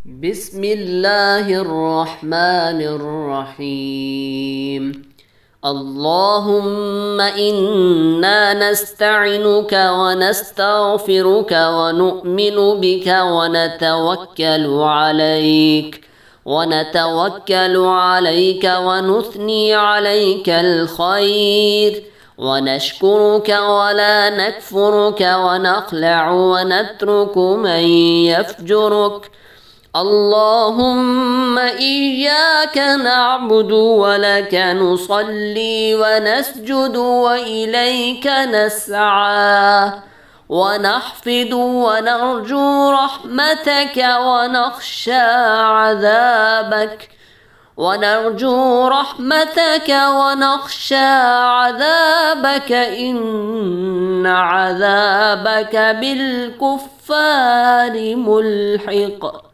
بسم الله الرحمن الرحيم. اللهم إنا نستعينك ونستغفرك ونؤمن بك ونتوكل عليك ونثني عليك الخير ونشكرك ولا نكفرك ونخلع ونترك من يفجرك. اللهم إياك نعبد ولك نصلي ونسجد وإليك نسعى ونحفد ونرجو رحمتك ونخشى عذابك إن عذابك بالكفار ملحق.